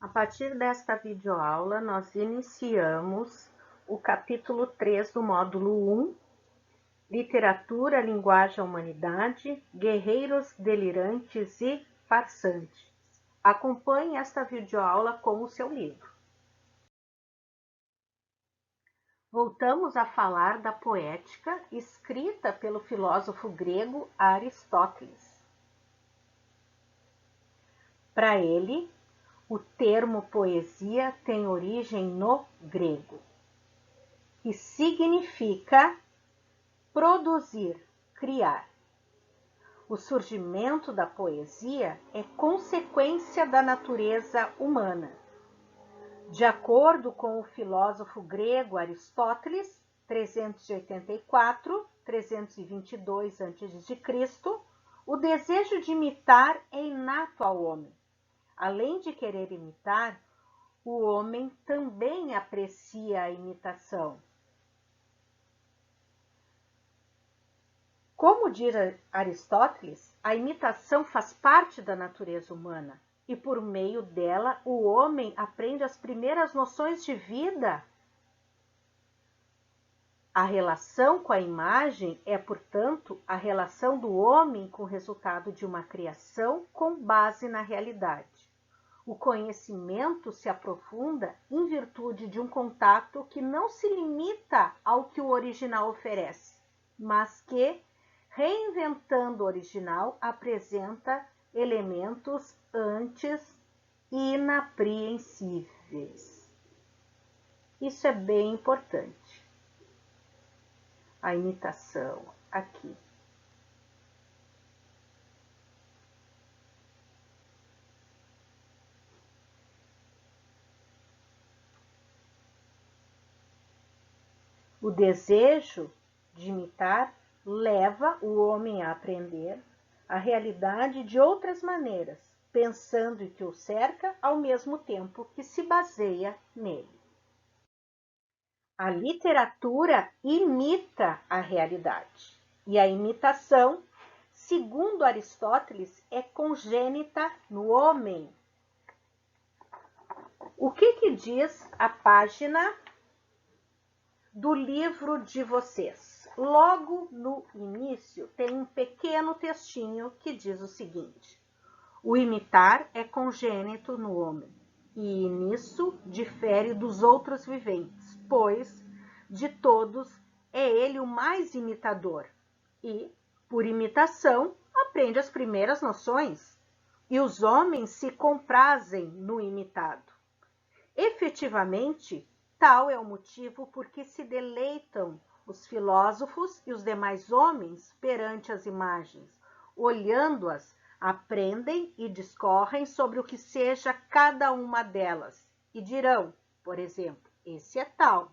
A partir desta videoaula, nós iniciamos o capítulo 3 do módulo 1, Literatura, Linguagem, Humanidade, Guerreiros, Delirantes e Farsantes. Acompanhe esta videoaula com o seu livro. Voltamos a falar da poética escrita pelo filósofo grego Aristóteles. Para ele, o termo poesia tem origem no grego, que significa produzir, criar. O surgimento da poesia é consequência da natureza humana. De acordo com o filósofo grego Aristóteles, 384-322 a.C., o desejo de imitar é inato ao homem. Além de querer imitar, o homem também aprecia a imitação. Como diz Aristóteles, a imitação faz parte da natureza humana e, por meio dela, o homem aprende as primeiras noções de vida. A relação com a imagem é, portanto, a relação do homem com o resultado de uma criação com base na realidade. O conhecimento se aprofunda em virtude de um contato que não se limita ao que o original oferece, mas que, reinventando o original, apresenta elementos antes inapreensíveis. Isso é bem importante. A imitação aqui. O desejo de imitar leva o homem a aprender a realidade de outras maneiras, pensando em que o cerca ao mesmo tempo que se baseia nele. A literatura imita a realidade, e a imitação, segundo Aristóteles, é congênita no homem. O que diz a página do livro de vocês? Logo no início tem um pequeno textinho que diz o seguinte: o imitar é congênito no homem, e nisso difere dos outros viventes, pois de todos é ele o mais imitador, e, por imitação, aprende as primeiras noções, e os homens se comprazem no imitado. Efetivamente, tal é o motivo por que se deleitam os filósofos e os demais homens perante as imagens. Olhando-as, aprendem e discorrem sobre o que seja cada uma delas. E dirão, por exemplo, esse é tal.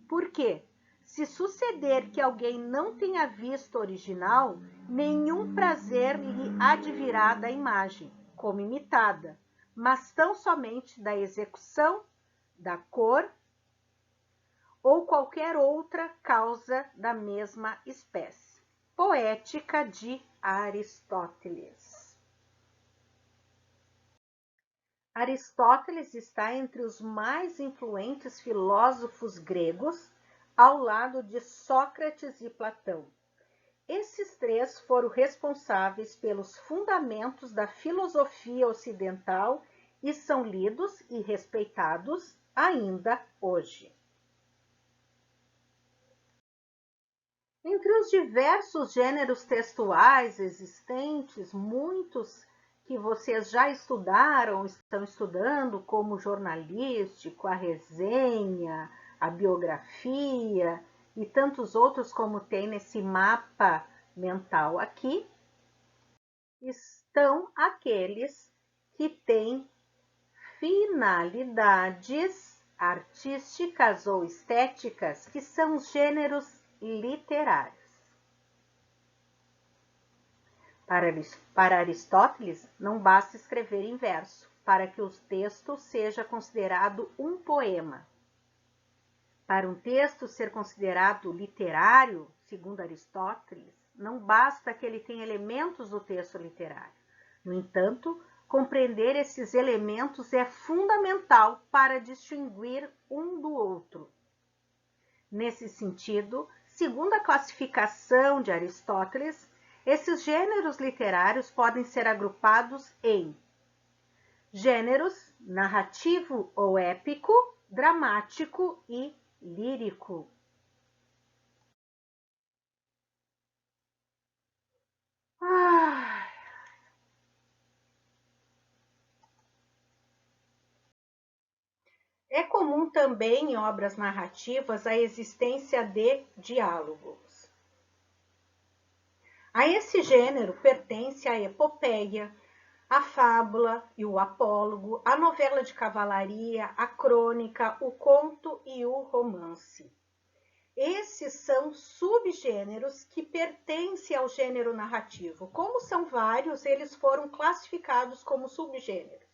Por quê? Se suceder que alguém não tenha visto o original, nenhum prazer lhe advirá da imagem, como imitada, mas tão somente da execução, da cor ou qualquer outra causa da mesma espécie. Poética de Aristóteles. Aristóteles está entre os mais influentes filósofos gregos, ao lado de Sócrates e Platão. Esses três foram responsáveis pelos fundamentos da filosofia ocidental e são lidos e respeitados ainda hoje. Entre os diversos gêneros textuais existentes, muitos que vocês já estudaram, estão estudando, como o jornalístico, a resenha, a biografia e tantos outros como tem nesse mapa mental aqui, estão aqueles que têm finalidades artísticas ou estéticas, que são os gêneros literários. Para Aristóteles, não basta escrever em verso para que o texto seja considerado um poema. Para um texto ser considerado literário, segundo Aristóteles, não basta que ele tenha elementos do texto literário. No entanto, Compreender esses elementos é fundamental para distinguir um do outro. Nesse sentido, segundo a classificação de Aristóteles, esses gêneros literários podem ser agrupados em gêneros narrativo ou épico, dramático e lírico. É comum também em obras narrativas a existência de diálogos. A esse gênero pertence a epopeia, a fábula e o apólogo, a novela de cavalaria, a crônica, o conto e o romance. Esses são subgêneros que pertencem ao gênero narrativo. Como são vários, eles foram classificados como subgêneros.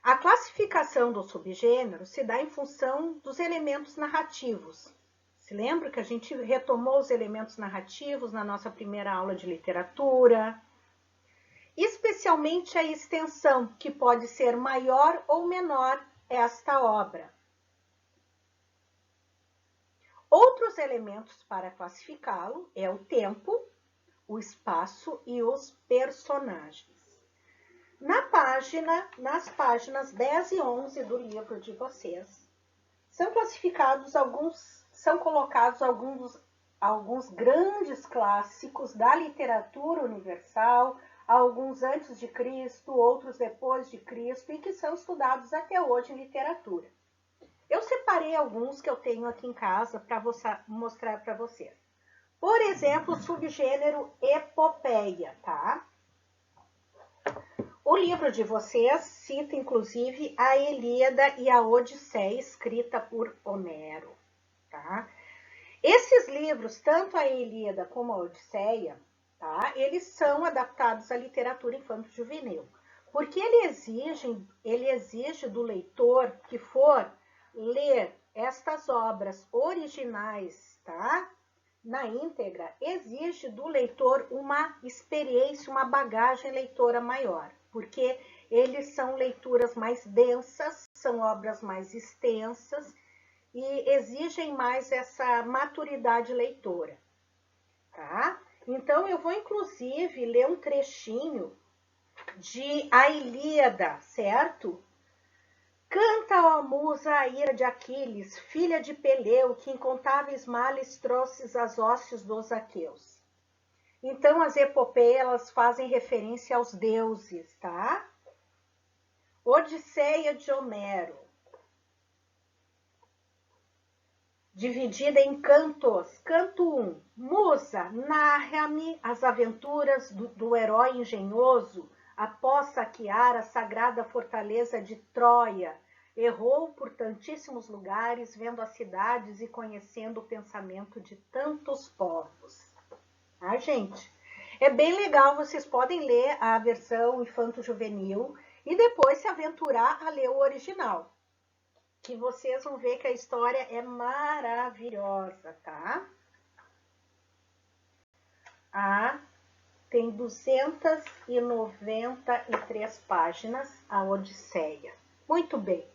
A classificação do subgênero se dá em função dos elementos narrativos. Se lembra que a gente retomou os elementos narrativos na nossa primeira aula de literatura? Especialmente a extensão, que pode ser maior ou menor esta obra. Outros elementos para classificá-lo é o tempo, o espaço e os personagens. Nas páginas 10 e 11 do livro de vocês, são colocados alguns grandes clássicos da literatura universal, alguns antes de Cristo, outros depois de Cristo, e que são estudados até hoje em literatura. Eu separei alguns que eu tenho aqui em casa para mostrar para vocês. Por exemplo, o subgênero epopeia, tá? O livro de vocês cita, inclusive, a Ilíada e a Odisseia, escrita por Homero, tá? Esses livros, tanto a Ilíada como a Odisseia, tá? Eles são adaptados à literatura infanto-juvenil, porque ele exige do leitor que for ler estas obras originais, tá? Na íntegra, exige do leitor uma experiência, uma bagagem leitora maior, porque eles são leituras mais densas, são obras mais extensas e exigem mais essa maturidade leitora, tá? Então, eu vou inclusive ler um trechinho de A Ilíada, certo? Canta, ó musa, a ira de Aquiles, filha de Peleu, que incontáveis males trouxes às hostes dos aqueus. Então, as epopeias, elas fazem referência aos deuses, tá? Odisseia de Homero, dividida em cantos. Canto 1. Musa, narra-me as aventuras do herói engenhoso após saquear a sagrada fortaleza de Troia. Errou por tantíssimos lugares, vendo as cidades e conhecendo o pensamento de tantos povos. Ah, gente, é bem legal, vocês podem ler a versão infanto-juvenil e depois se aventurar a ler o original, que vocês vão ver que a história é maravilhosa, tá? Tem 293 páginas, a Odisseia. Muito bem.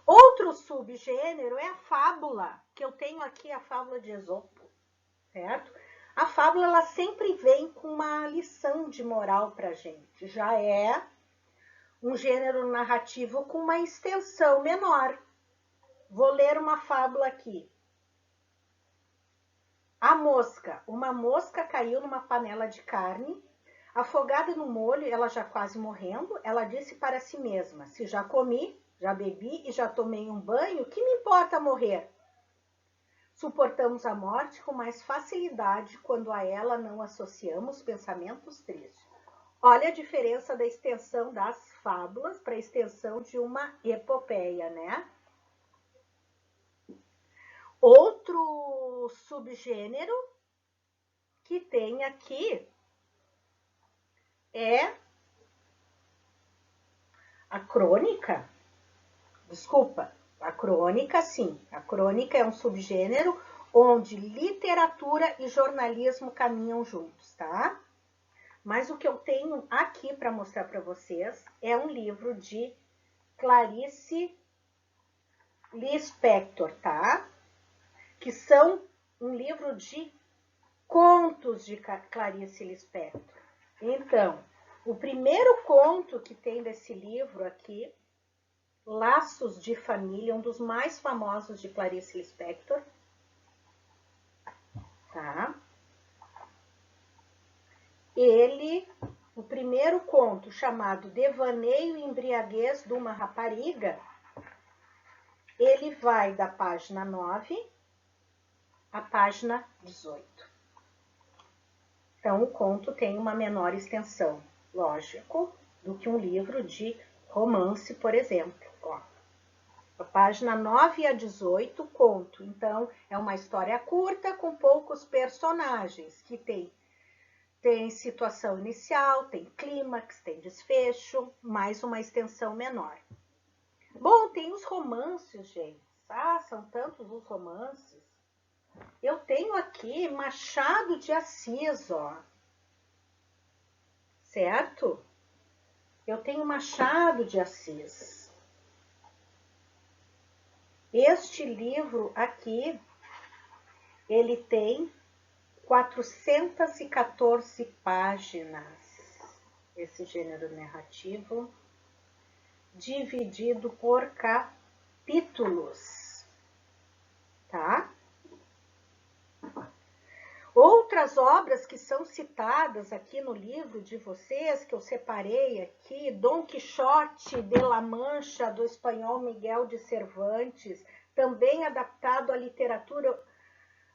Outro subgênero é a fábula, que eu tenho aqui a fábula de Esopo, certo? A fábula, ela sempre vem com uma lição de moral pra gente. Já é um gênero narrativo com uma extensão menor. Vou ler uma fábula aqui. A mosca. Uma mosca caiu numa panela de carne. Afogada no molho, ela já quase morrendo, ela disse para si mesma: se já comi, já bebi e já tomei um banho, que me importa morrer? Suportamos a morte com mais facilidade quando a ela não associamos pensamentos tristes. Olha a diferença da extensão das fábulas para a extensão de uma epopeia, né? Outro subgênero que tem aqui é a crônica. Desculpa, a crônica, sim. A crônica é um subgênero onde literatura e jornalismo caminham juntos, tá? Mas o que eu tenho aqui para mostrar para vocês é um livro de Clarice Lispector, tá? Que são um livro de contos de Clarice Lispector. Então, o primeiro conto que tem desse livro aqui, Laços de Família, um dos mais famosos de Clarice Lispector, tá? O primeiro conto, chamado Devaneio e Embriaguez de uma Rapariga, ele vai da página 9 à página 18. Então, o conto tem uma menor extensão, lógico, do que um livro de romance, por exemplo. Ó, a página 9 a 18, conto. Então, é uma história curta com poucos personagens, que tem situação inicial, tem clímax, tem desfecho, mais uma extensão menor. Bom, tem os romances, gente. Ah, são tantos os romances. Eu tenho aqui Machado de Assis, ó. Certo? Eu tenho Machado de Assis. Este livro aqui, ele tem 414 páginas. Esse gênero narrativo, dividido por capítulos, tá? Outras obras que são citadas aqui no livro de vocês, que eu separei aqui, Dom Quixote de La Mancha, do espanhol Miguel de Cervantes, também adaptado à literatura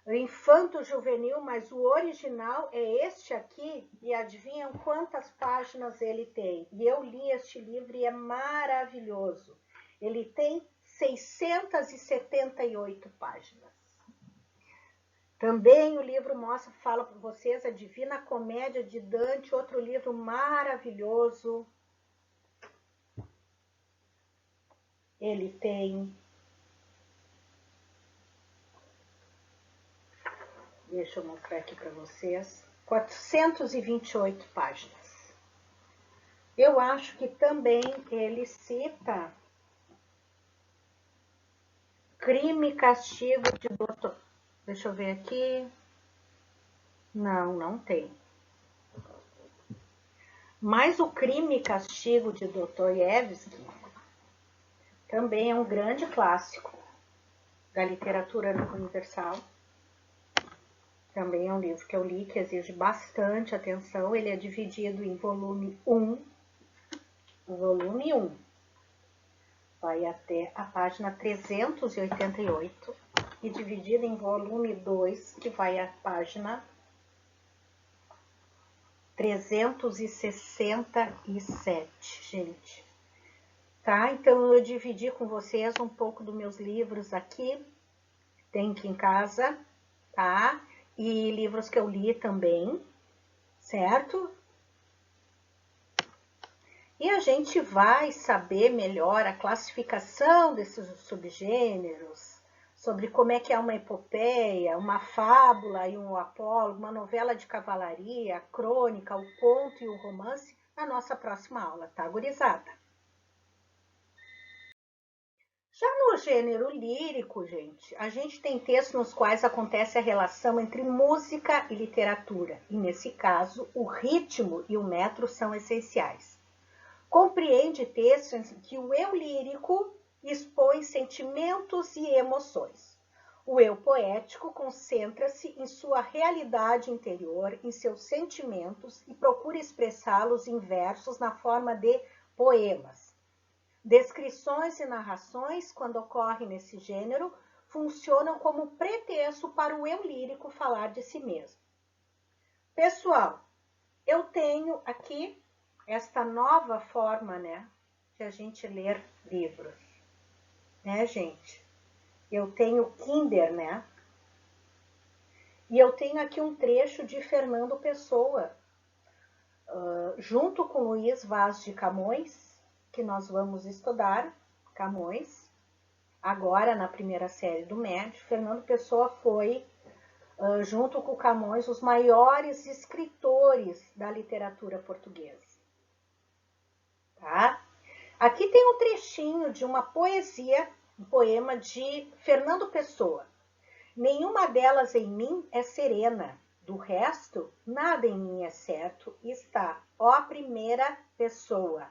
infanto-juvenil, mas o original é este aqui, e adivinham quantas páginas ele tem? E eu li este livro e é maravilhoso. Ele tem 678 páginas. Também o livro fala para vocês a Divina Comédia de Dante, outro livro maravilhoso. Ele tem, deixa eu mostrar aqui para vocês, 428 páginas. Eu acho que também ele cita Crime e Castigo de Dr. Deixa eu ver aqui. Não, não tem. Mas o Crime e Castigo de Dostoiévski também é um grande clássico da literatura universal. Também é um livro que eu li, que exige bastante atenção. Ele é dividido em volume 1. O volume 1 vai até a página 388 e dividido em volume 2, que vai à página 367, gente. Tá? Então, eu dividi com vocês um pouco dos meus livros aqui. Tem aqui em casa, tá? E livros que eu li também, certo? E a gente vai saber melhor a classificação desses subgêneros, sobre como é que é uma epopeia, uma fábula e um apólogo, uma novela de cavalaria, a crônica, o conto e o romance, na nossa próxima aula, tá, gurizada? Já no gênero lírico, gente, a gente tem textos nos quais acontece a relação entre música e literatura, e nesse caso, o ritmo e o metro são essenciais. Compreende textos em que o eu lírico expõe sentimentos e emoções. O eu poético concentra-se em sua realidade interior, em seus sentimentos e procura expressá-los em versos na forma de poemas. Descrições e narrações, quando ocorrem nesse gênero, funcionam como pretexto para o eu lírico falar de si mesmo. Pessoal, eu tenho aqui esta nova forma, né, de a gente ler livros, né, gente? Eu tenho Kindle, né? E eu tenho aqui um trecho de Fernando Pessoa, junto com Luiz Vaz de Camões, que nós vamos estudar, Camões, agora na primeira série do médio. Fernando Pessoa foi junto com Camões, os maiores escritores da literatura portuguesa. Tá? Aqui tem um trechinho de uma poesia, um poema de Fernando Pessoa. Nenhuma delas em mim é serena, do resto, nada em mim é certo, está, ó primeira pessoa.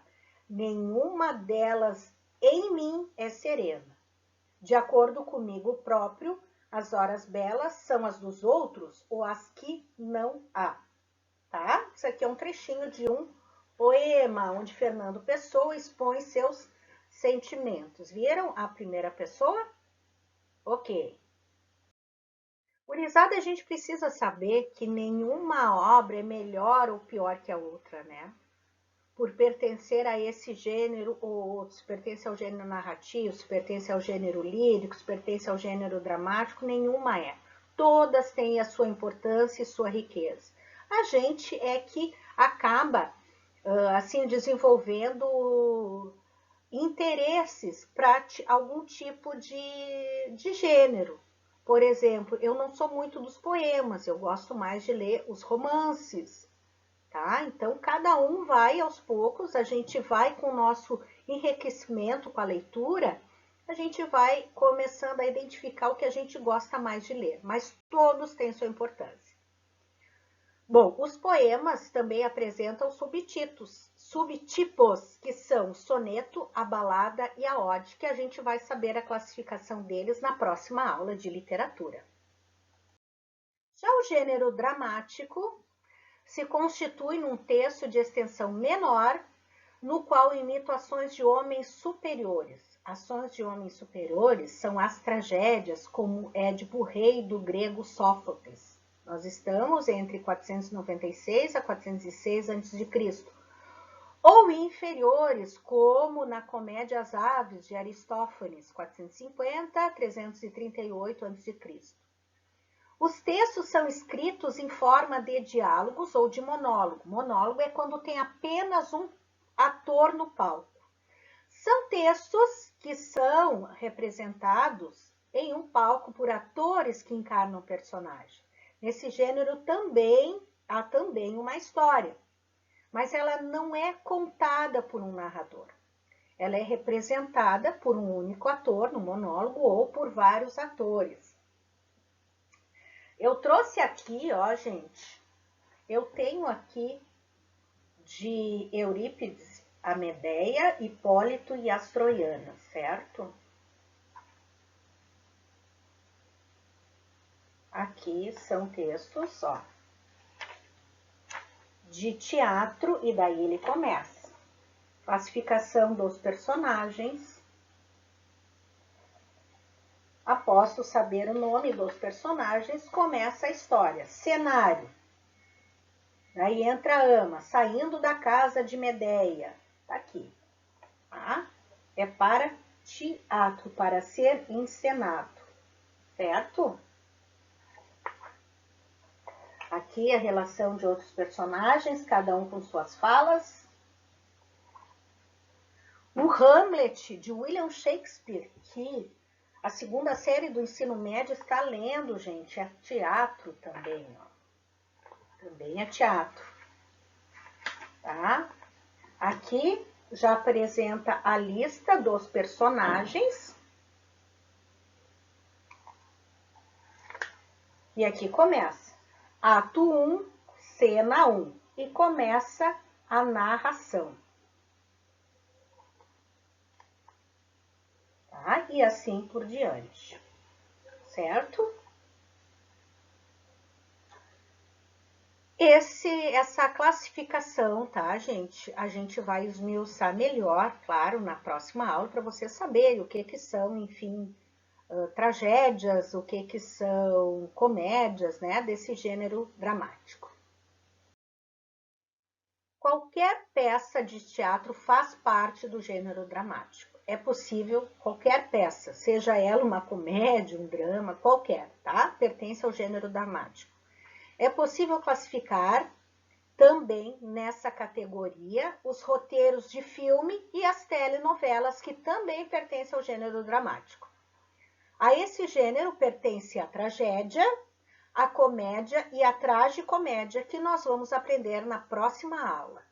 Nenhuma delas em mim é serena. De acordo comigo próprio, as horas belas são as dos outros ou as que não há. Tá? Isso aqui é um trechinho de um poema onde Fernando Pessoa expõe seus sentimentos. Viram a primeira pessoa? Ok. Gurizada, a gente precisa saber que nenhuma obra é melhor ou pior que a outra, né? Por pertencer a esse gênero ou outro, se pertence ao gênero narrativo, se pertence ao gênero lírico, se pertence ao gênero dramático, nenhuma é. Todas têm a sua importância e sua riqueza. A gente é que acaba, assim, desenvolvendo interesses para algum tipo de gênero. Por exemplo, eu não sou muito dos poemas, eu gosto mais de ler os romances, tá? Então, cada um vai aos poucos, a gente vai com o nosso enriquecimento com a leitura, a gente vai começando a identificar o que a gente gosta mais de ler, mas todos têm sua importância. Bom, os poemas também apresentam subtipos, que são o soneto, a balada e a ode, que a gente vai saber a classificação deles na próxima aula de literatura. Já o gênero dramático se constitui num texto de extensão menor, no qual imito ações de homens superiores. Ações de homens superiores são as tragédias, como Édipo Rei do grego Sófocles. Nós estamos entre 496 a 406 a.C. Ou inferiores, como na Comédia às Aves, de Aristófanes, 450 a 338 a.C. Os textos são escritos em forma de diálogos ou de monólogo. Monólogo é quando tem apenas um ator no palco. São textos que são representados em um palco por atores que encarnam o personagem. Nesse gênero há também uma história, mas ela não é contada por um narrador. Ela é representada por um único ator no monólogo ou por vários atores. Eu trouxe aqui, ó, gente, eu tenho aqui de Eurípides a Medeia, Hipólito e as Troianas, certo? Aqui são textos, ó, de teatro, e daí ele começa. Classificação dos personagens. Após saber o nome dos personagens, começa a história. Cenário. Daí entra a ama, saindo da casa de Medeia. Tá aqui. Tá? É para teatro, para ser encenado. Certo? Aqui a relação de outros personagens, cada um com suas falas. O Hamlet, de William Shakespeare, que a segunda série do ensino médio está lendo, gente. É teatro também, ó. Também é teatro. Tá? Aqui já apresenta a lista dos personagens. E aqui começa. Ato 1, cena 1. E começa a narração. Tá? E assim por diante. Certo? Essa classificação, tá, gente? A gente vai esmiuçar melhor, claro, na próxima aula, para vocês saberem o que são, enfim, tragédias, o que são comédias, né, desse gênero dramático. Qualquer peça de teatro faz parte do gênero dramático. É possível, qualquer peça, seja ela uma comédia, um drama, qualquer, tá? Pertence ao gênero dramático. É possível classificar também nessa categoria os roteiros de filme e as telenovelas, que também pertencem ao gênero dramático. A esse gênero pertence a tragédia, a comédia e a tragicomédia, que nós vamos aprender na próxima aula.